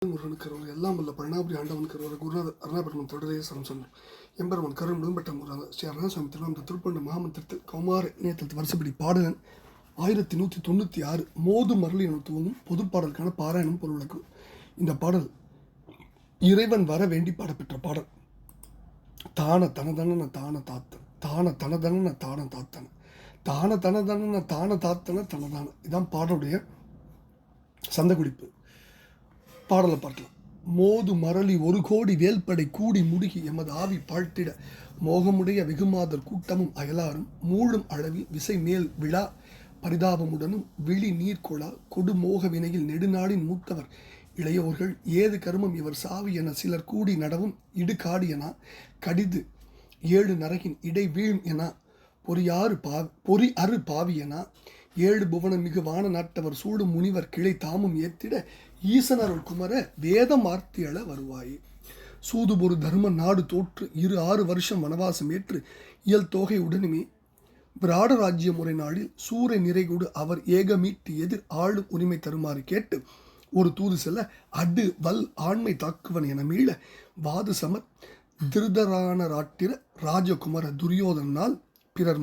முருகனுக்கு கருவறை எல்லாம் வல்ல பழனாபுரி ஆண்டவன் கருவறை குருநாதர் அருணாபெருமன் தொடரையே சரம் சொன்னார் எம்பெருமன் கருண் முழும்பட்ட முருகாத ஸ்ரீ அருணாசாமி திருவண்ணாமலை திருப்பண்ட மகாமந்திரத்தில் கௌமார இணையத்தில் வருஷப்படி பாடலன் 1196 மோது மரளி என துவங்கும் பொதுப்பாடலுக்கான பாராயணம் பொருளுக்கும். இந்த பாடல் இறைவன் வர வேண்டி பாடப்பெற்ற பாடல். தான தனதன தான தாத்தன் தான தனதன தான தாத்தன தான தனதன தான தாத்தன தனதான. இதான் பாடலுடைய சந்த குறிப்பு. பாடலை பார்க்கலாம். மோது மரளி ஒரு கோடி வேல்படை கூடி முடுகி எமது ஆவி பாழ்த்திட மோகமுடைய வெகுமாதர் கூட்டமும் அயலாரும் மூழும் அளவில் விசை மேல் விழா பரிதாபமுடனும் விழி நீர்கொழா கொடு மோக வினையில் நெடுநாளின் மூத்தவர் இளையோர்கள் ஏது கருமம் இவர் சாவி என சிலர் கூடி நடவும் இடுகாடு என கடிது 7 நரகின் இடை வீழும் என பொறி அறு பாவி என 7 புவனம் மிகு வான நாட்டவர் சூடும் முனிவர் கிளை தாமும் ஏத்திட ஈசனருள் குமர வேதம் ஆர்த்தியள வருவாயே. சூதுபொரு தர்ம நாடு தோற்று 6 வருஷம் வனவாசம் ஏற்று இயல் தொகை உடனுமே விராட ராஜ்ய முறை நாளில் சூரை நிறைகூடு அவர் ஏகமீட்டு எதிர் ஆளும் உரிமை தருமாறு கேட்டு ஒரு தூது செல்ல அடு வல் ஆண்மை தாக்குவன் என மீள வாது சமர் திருதரானராட்டிர ராஜகுமர துரியோதனால் பிறர்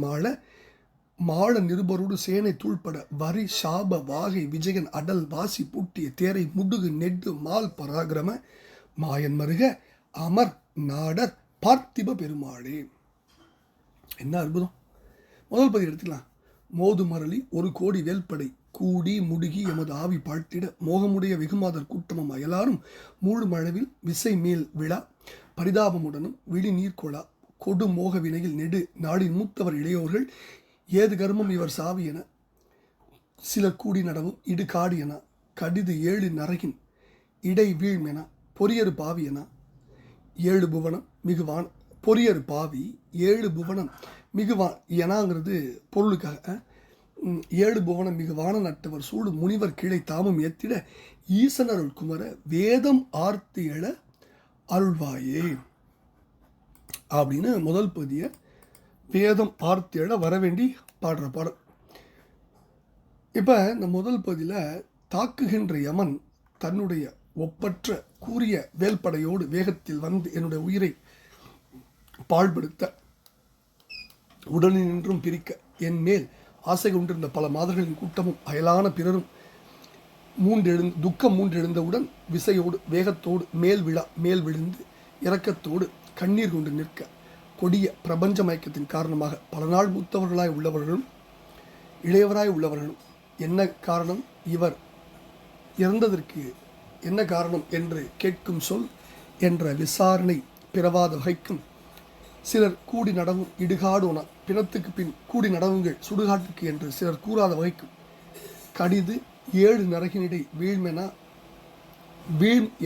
மாள நிருபரோடு சேனை தூள்பட வரி சாப வாகை விஜயன் அடல் வாசி பூட்டிய தேரை முடுகு நெட்டு மால் பராக்கிரம மாயன் மருக அமர் நாடர் பார்த்திப பெருமாளே. என்ன அற்புதம்! முதல் பதி எடுத்துக்கலாம். மோது மரளி ஒரு கோடி வேல்படை கூடி முடுகி எமது ஆவி பாழ்த்திட மோகமுடைய வெகுமாதர் கூட்டமும் அயலாரும் மூழும் அளவில் விசை மேல் விழா பரிதாபமுடனும் விழி நீர்கொழா கொடு மோக வினையில் நெடு நாடின் மூத்தவர் இளையோர்கள் ஏது கர்மம் இவர் சாவி என சிலர் கூடி நடவும் இடுகாடு என கடிது 7 நரகின் இடை வீழ்ம் என பொரியரு பாவி என 7 புவனம் மிகுவான பொரியரு பாவி 7 புவனம் மிகுவா எனாங்கிறது பொருளுக்காக 7 புவனம் மிகுவான நட்டவர் சூடு முனிவர் கிளை தாமும் ஏத்திட ஈசனருள் குமர வேதம் ஆர்த்தி எழ அருள்வாயே அப்படின்னு முதல் பகுதியை வேதம் ஆர்த்தியட வரவேண்டி பாடுற பாடல். இப்போ இந்த முதல் பகுதியில் தாக்குகின்ற யமன் தன்னுடைய ஒப்பற்ற கூறிய வேல்படையோடு வேகத்தில் வந்து என்னுடைய உயிரை பாழ்படுத்த உடனின்றும் பிரிக்க என் மேல் ஆசை கொண்டிருந்த பல மாதர்களின் கூட்டமும் அயலான பிறரும் துக்கம் மூன்றெழுந்தவுடன் விசையோடு வேகத்தோடு மேல் விழுந்து இரக்கத்தோடு கண்ணீர் கொண்டு நிற்க கொடிய பிரபஞ்ச மயக்கத்தின் காரணமாக பல நாள் மூத்தவர்களாய் உள்ளவர்களும் இளையவராய் உள்ளவர்களும் என்ன காரணம், இவர் இறந்ததற்கு என்ன காரணம் என்று கேட்கும் சொல் என்ற விசாரணை பிறவாத வகைக்கும் சிலர் கூடி நடவும் இடுகாடோனா பிணத்துக்கு பின் கூடி நடவுங்கள் சுடுகாட்டுக்கு என்று சிலர் கூறாத வகைக்கும் கடிது 7 நரகினிடை வீழ்ம்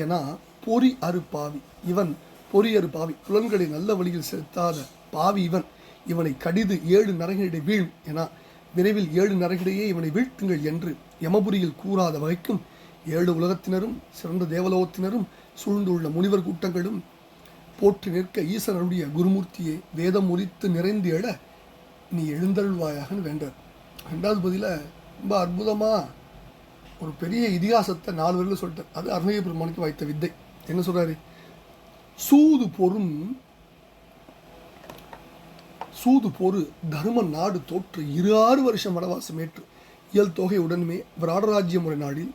என பொறி அறு பாவி இவன் பொறியறு பாவி புலன்களை நல்ல வழியில் செலுத்தாத பாவி இவனை கடிது 7 நரகினிடை வீழும் என விரைவில் 7 நரகிடையே இவனை வீழ்த்துங்கள் என்று யமபுரியில் கூறாத வகைக்கும் 7 உலகத்தினரும் சிறந்த தேவலோகத்தினரும் சூழ்ந்துள்ள முனிவர் கூட்டங்களும் போற்றி நிற்க ஈசனுடைய குருமூர்த்தியை வேதம் ஒலித்து நிறைந்து எழ நீ எழுந்தருள்வாயாகன்னு வேண்டார். 2வது பதில ரொம்ப அற்புதமாக ஒரு பெரிய இதிகாசத்தை 4 வரையில் சொல்லிட்டார். அது அருணகிரி பெருமானுக்கு வாய்த்த வித்தை. என்ன சொல்கிறாரு? சூது பொறு தர்ம நாடு தோற்று 6 வருஷம் வனவாசம் ஏற்று இயல் தொகை உடனுமே விராடராஜ்ய முறை நாடில்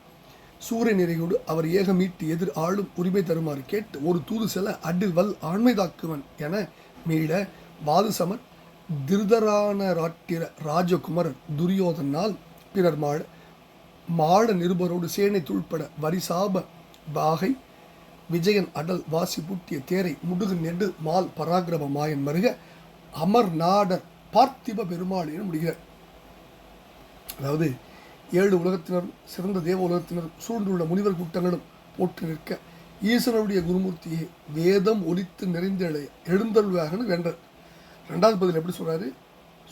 சூரிய நிறையோடு அவர் ஏகமீட்டு எதிர் ஆளும் உரிமை தருமாறு கேட்டு ஒரு தூது செல்ல அடில் வல் ஆண்மை தாக்குவன் என மீள வாது சமர் திருதரானராட்டிர ராஜகுமரர் துரியோதனால் பிறர் மாள நிருபரோடு சேனை தூள்பட வரிசாப பாகை விஜயன் அடல் வாசி பூட்டிய தேரை முடுகு நெடு மால் பராக்கிரம மாயன் மருக அமர் நாடர் பார்த்திப பெருமாள் என முடிகிறார். அதாவது 7 உலகத்தினரும் சிறந்த தேவ உலகத்தினரும் சூழ்ந்துள்ள முனிவர் கூட்டங்களும் போட்டு நிற்க ஈசனுடைய குருமூர்த்தியை வேதம் ஒலித்து நிறைந்த எழுந்தருள்வாகனு வென்றார். 2வது பதில் எப்படி சொல்றாரு?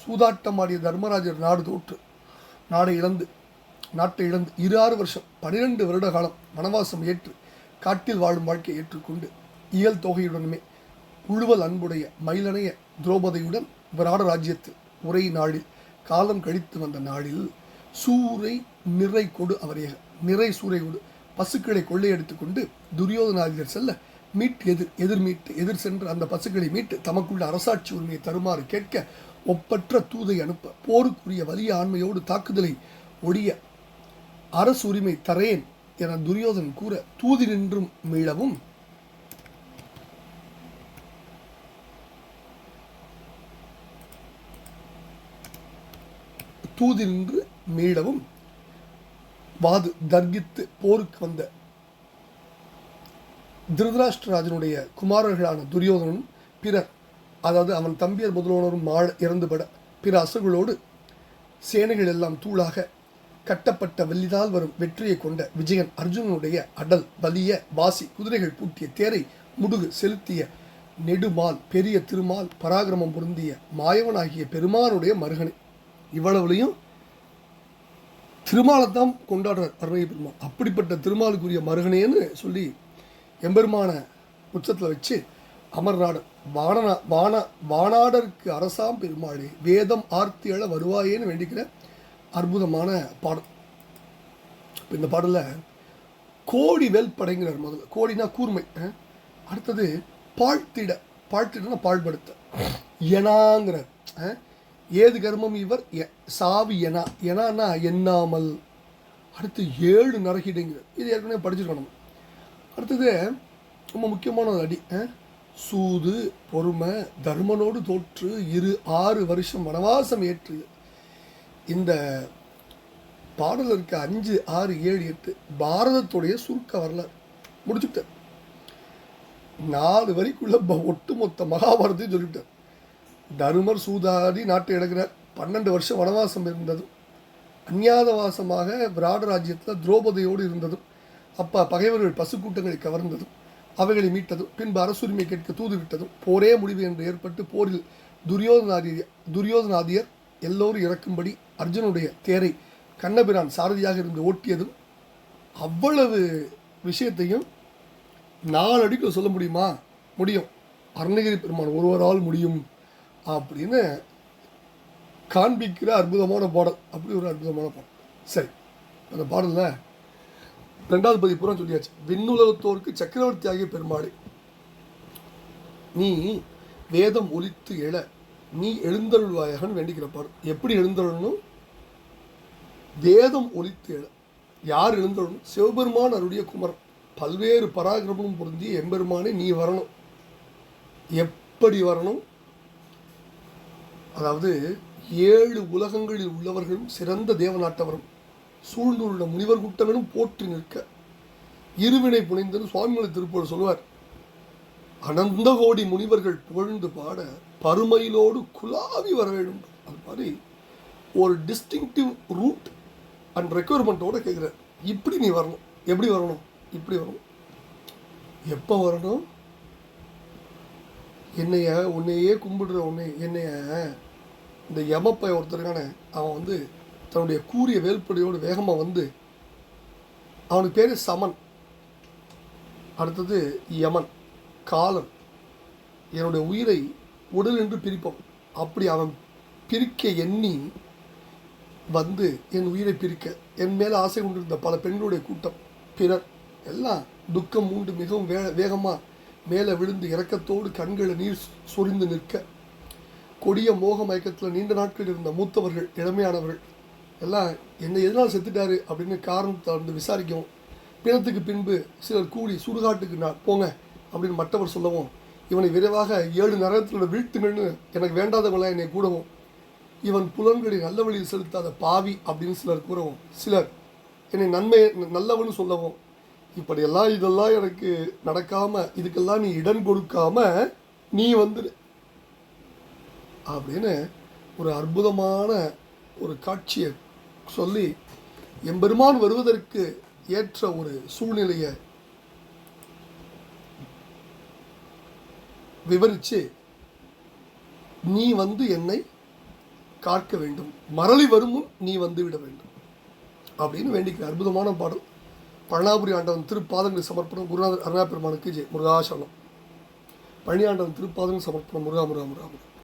சூதாட்டமாடிய தர்மராஜர் நாடு தோற்று நாட்டை இழந்து 6 வருஷம் 12 வருட காலம் வனவாசம் ஏற்று காட்டில் வாழும் வாழ்க்கையை ஏற்றுக்கொண்டு இயல் தொகையுடனுமே உழுவல் அன்புடைய மயிலனைய திரௌபதியுடன் விராட ராஜ்யத்தில் உரை நாளில் காலம் கழித்து வந்த நாளில் சூரை நிறை கொடு அவரேக நிறை சூரை கொடு பசுக்களை கொள்ளையடித்து கொண்டு துரியோதனாதியர் செல்ல எதிர் சென்று அந்த பசுக்களை மீட்டு தமக்குள்ள அரசாட்சி உரிமையை தருமாறு கேட்க ஒப்பற்ற தூதை அனுப்ப போருக்குரிய வலிய ஆண்மையோடு தாக்குதலை ஒழிய அரசு உரிமை தரேன் என துரியோதன் கூற தூதி நின்றும் மீளவும் வாது தர்கித்து போருக்கு வந்த திருதராஷ்டிரராஜனுடைய குமாரர்களான துரியோதனும் பிறர், அதாவது அவன் தம்பியர் முதல்வனரும் இறந்துபட பிற அசுகளோடு சேனைகள் எல்லாம் தூளாக கட்டப்பட்ட வெள்ளிதால் வரும் வெற்றியை கொண்ட விஜயன் அர்ஜுனனுடைய அடல் வலிய வாசி குதிரைகள் பூட்டிய தேரை முடுகு செலுத்திய நெடுமால் பெரிய திருமால் பராக்கிரமம் பொருந்திய மாயவனாகிய பெருமானுடைய மருகனை. இவ்வளவுலையும் திருமாலைத்தான் கொண்டாடுறார் அருணகிரி பெருமாள். அப்படிப்பட்ட திருமாலுக்குரிய மருகனேன்னு சொல்லி எம்பெருமான உச்சத்தில் வச்சு அமர்நாடு வானாடருக்கு அரசாம் பெருமாளே வேதம் ஆர்த்தியள வருவாயேன்னு வேண்டிக்கிற அற்புதமான பாடல். இந்த பாடலில் கோடி வேல் படைங்கிறார். முதல்ல கோடினா கூர்மை, அடுத்தது பாழ்த்திடனா பாழ்படுத்த, எனாங்கிறார். ஏது கர்மம் இவர் சாவி எனான்னா எண்ணாமல். அடுத்து 7 நரகிடுங்கிறார். இது ஏற்கனவே படிச்சிருக்கணும். அடுத்தது ரொம்ப முக்கியமான ஒரு அடி, சூது பொறுமை தர்மனோடு தோற்று 6 வருஷம் வனவாசம் ஏற்று. இந்த பாடல் இருக்க 5, 6, 7, 8 பாரதத்துடைய சுருக்க வரலாறு முடிச்சுட்டார். 4 வரிக்குள்ள ஒட்டுமொத்த மகாபாரதத்தையும் சொல்லிவிட்டார். தருமர் சூதாடி நாட்டை இழக்கிறார். 12 வருஷம் வனவாசம் இருந்ததும், அந்நியாதவாசமாக விராட ராஜ்யத்தில் திரௌபதியோடு இருந்ததும், அப்பா பகைவர்கள் பசுக்கூட்டங்களை கவர்ந்ததும், அவைகளை மீட்டதும், பின்பு அரசுரிமை கேட்க தூது விட்டதும், போரே முடிவு என்று ஏற்பட்டு போரில் துரியோதனாதியர் எல்லோரும் இறக்கும்படி அர்ஜுனுடைய தேரை கண்ணபிரான் சாரதியாக இருந்து ஓட்டியதும், அவ்வளவு விஷயத்தையும் 4 அடிக்குள்ள சொல்ல முடியுமா? முடியும். அருணகிரி பெருமான் ஒருவரால் முடியும் அப்படின்னு காண்பிக்கிற அற்புதமான பாடல். அப்படி ஒரு அற்புதமான பாடல். சரி, அந்த பாடலில் 2வது பதிப்பு பூரா சொல்லியாச்சு. விண்ணுலகத்தோருக்கு சக்கரவர்த்தி ஆகிய பெருமாளே, நீ வேதம் ஒலித்து எழ நீ எழுந்தருள்வாயகன்னு வேண்டிக்கிற பாடல். எப்படி எழுந்தருளணும்? வேதம் ஒலித்து எழ. யார் எழுந்தருளும்? சிவபெருமான் அருடைய குமரன், பல்வேறு பராக்கிரமும் பொருந்திய எம்பெருமானே நீ வரணும். எப்படி வரணும்? அதாவது 7 உலகங்களில் உள்ளவர்களும் சிறந்த தேவநாட்டவரும் சூழ்ந்துள்ள முனிவர் கூட்டங்களும் போற்றி நிற்க இருவினை புனைந்தன்னு சுவாமிமலை திருப்பூர் சொல்லுவார். அனந்த கோடி முனிவர்கள் புகழ்ந்து பாட பருமையிலோடு குலாவி வர வேண்டும். அது மாதிரி ஒரு டிஸ்டிங்டிவ் ரூட் அண்ட் ரெக்குயர்மெண்ட்டோடு கேட்குறார். இப்படி நீ வரணும். எப்படி வரணும்? இப்படி வரணும். எப்போ வரணும்? உன்னையே கும்பிடுற என்னைய இந்த யமப்பை ஒருத்தருக்கான அவன் தன்னுடைய கூறிய வேல்படியோடு வேகமாக அவனுக்கு பேர் சமன், அடுத்தது யமன், காலன், என்னுடைய உயிரை உடல் என்று பிரிப்பவன். அப்படி அவன் பிரிக்க எண்ணி என் உயிரை பிரிக்க என் மேலே ஆசை கொண்டிருந்த பல பெண்களுடைய கூட்டம், பிறர் எல்லாம் துக்கம் மூண்டு மிகவும் வேகமாக மேலே விழுந்து இறக்கத்தோடு கண்களை நீர் சொரிந்து நிற்க, கொடிய மோக மயக்கத்தில் நீண்ட நாட்கள் இருந்த மூத்தவர்கள் இளமையானவர்கள் எல்லாம் என்னை எதனால் செத்துட்டாரு அப்படின்னு காரணத்தை விசாரிக்கவும், பிணத்துக்கு பின்பு சிலர் கூடி சுடுகாட்டுக்கு போங்க அப்படின்னு மற்றவர் சொல்லவும், இவனை விரைவாக 7 நரகத்தில் வீழ்த்துங்கன்னு எனக்கு வேண்டாதவங்களாம் என்னை கூடவும், இவன் புலன்களை நல்ல வழியில் செலுத்தாத பாவி அப்படின்னு சிலர் கூறவும், சிலர் என்னை நல்லவன்னு சொல்லவும், இப்படியெல்லாம் இதெல்லாம் எனக்கு நடக்காமல் இதுக்கெல்லாம் நீ இடம் கொடுக்காம நீ வந்துடு அப்படின்னு ஒரு அற்புதமான ஒரு காட்சியை சொல்லி எம்பெருமான் வருவதற்கு ஏற்ற ஒரு சூழ்நிலையை விவரித்து நீ என்னை காக்க வேண்டும், மரளி வருமுன் நீ விட வேண்டும் அப்படின்னு வேண்டிக்கிற அற்புதமான பாடல். பழனாபுரி ஆண்டவன் திருப்பாதங்கள் சமர்ப்பணம் குருநாதர் அருணா பெருமானுக்கு ஜெய். முருகாசரணம். பழனி ஆண்டவன் திருப்பாதங்கள் சமர்ப்பணம். முருகா முருகா முருகா முருகா.